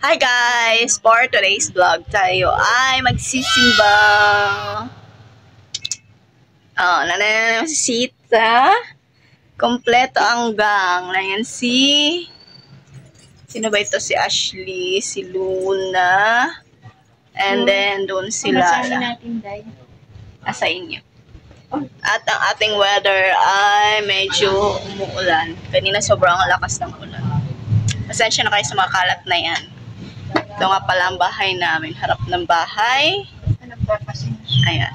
Hi guys! For today's vlog, tayo ay magsisimba. Oh, nanay si Sita. Kompleto ang gang. Ayan si... Sino ba ito? Si Ashley, si Luna. And then, doon si Lala. Sa inyo. At ang ating weather ay medyo umuulan. Kanina sobrang lakas ng ulan. Pasensya na kayo sa mga kalat na yan. Ito nga pala ang bahay namin. Harap ng bahay. Ayan.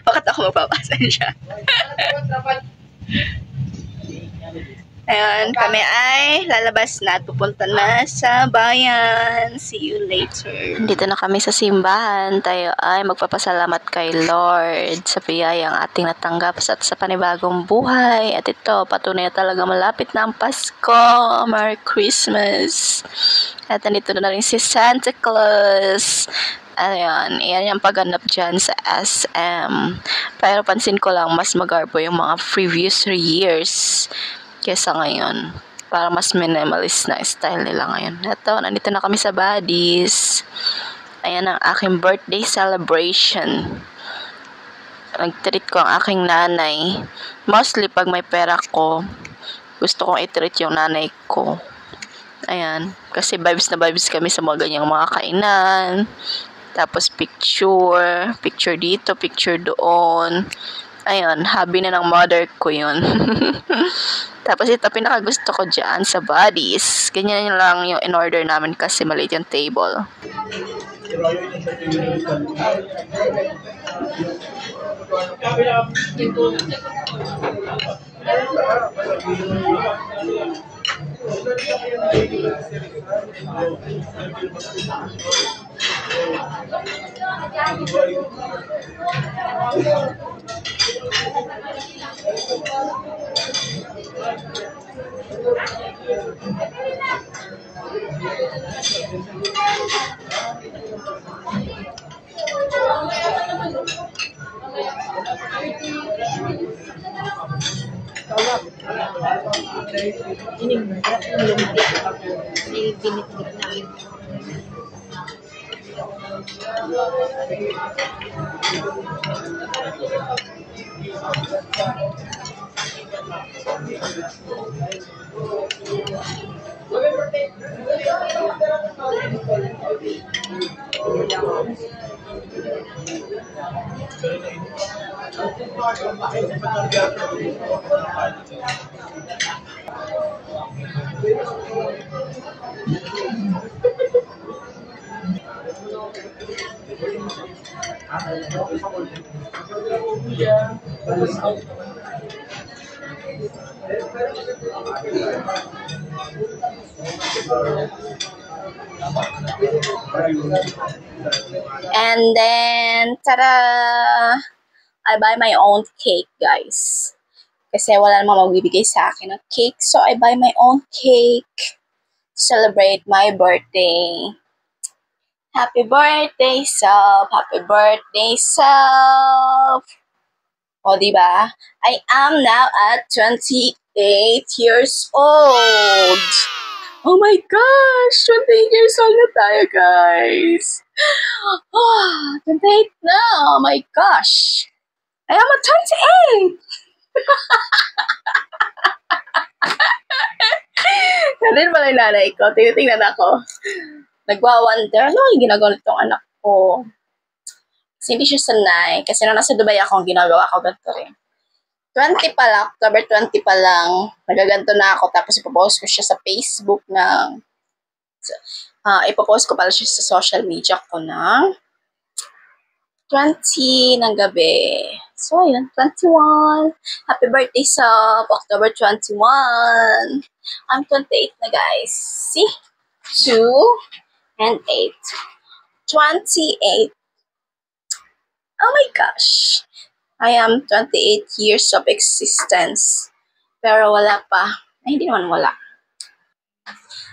Bakit ako magpapasensya? Ayan, kami ay lalabas na at pupunta na sa bayan. See you later. Dito na kami sa simbahan. Tayo ay magpapasalamat kay Lord sa biyayang ating natanggap at sa panibagong buhay. At ito, patunay na talaga malapit na ang Pasko. Merry Christmas. At nandito na rin si Santa Claus. Ayan, yan yung pagganap dyan sa SM. Pero pansin ko lang, mas magarbo yung mga previous years kesa ngayon. Para mas minimalist na style nila ngayon. Ito, nandito na kami sa Buddies. Ayan ang aking birthday celebration. Nag-treat ko ang aking nanay. Mostly pag may pera ko, gusto kong i-treat yung nanay ko. Ayan, kasi vibes na vibes kami sa mga ganyang mga kainan. Tapos picture dito, picture doon. Ayun, hobby na ng mother ko yun. Tapos ito, pinakagusto ko dyan sa Buddies. Ganyan lang yung in-order namin kasi maliit yung table. And then, tada! I buy my own cake, guys. Kasi wala namang magbibigay sa akin ng cake. So, I buy my own cake. Celebrate my birthday. Happy birthday, self! Happy birthday, self! O, diba? I am now at 28 years old. Oh my gosh! 28 years old na tayo, guys. 28 na! Oh my gosh! I am at 28! Nandun pala yung nanay ko. Tingnan ako. Nagwa-wonder, ano yung ginagawa nitong anak ko? Kasi hindi siya sanay. Kasi nung nasa Dubai ako, ginagawa ko ganito rin. 20 pa lang, October 20 pa lang, nagaganto na ako. Tapos ipopost ko siya sa Facebook ng... ipopost ko pala siya sa social media ko ng 20 ng gabi. So, yun, 21. Happy birthday sa October 21. I'm 28 na, guys. See? 2 and 8. 28. Oh my gosh. I am 28 years of existence. Pero wala pa. Ay, hindi naman wala.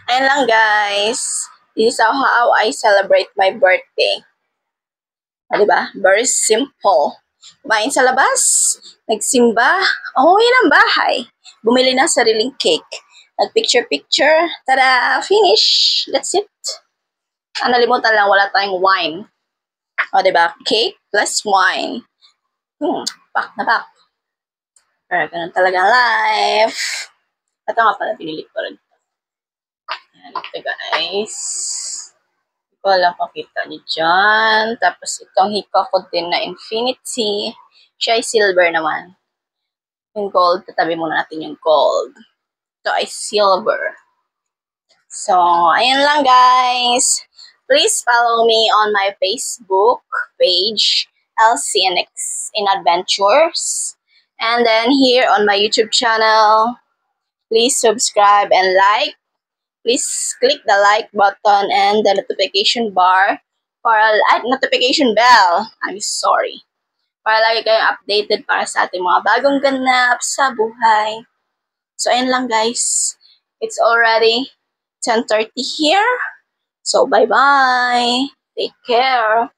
Ayan lang, guys. This is how I celebrate my birthday. Diba? Very simple. Kumain sa labas, nagsimba, umuwi ng bahay, bumili ng sariling cake. Nag-picture-picture. Tada! Finish! That's it. Nalimutan lang, wala tayong wine. O, diba? Cake plus wine. Pak na pak. Pero ganun talaga life. Ito nga pala, pinili ko rin. Ayan, ito guys. Hindi ko lang pakita niyo dyan. Tapos itong hika ko din na infinity. Siya ay silver naman. Yung gold, tatabi muna natin yung gold. Ito ay silver. So, ayan lang guys. Please follow me on my Facebook page, LCNX in Adventures. And then here on my YouTube channel, please subscribe and like. Please click the like button and the notification bar for notification bell. I'm sorry. Para lagi kayong updated para sa ating mga bagong ganap sa buhay. So, ayun lang guys. It's already 10:30 here. So, bye-bye. Take care.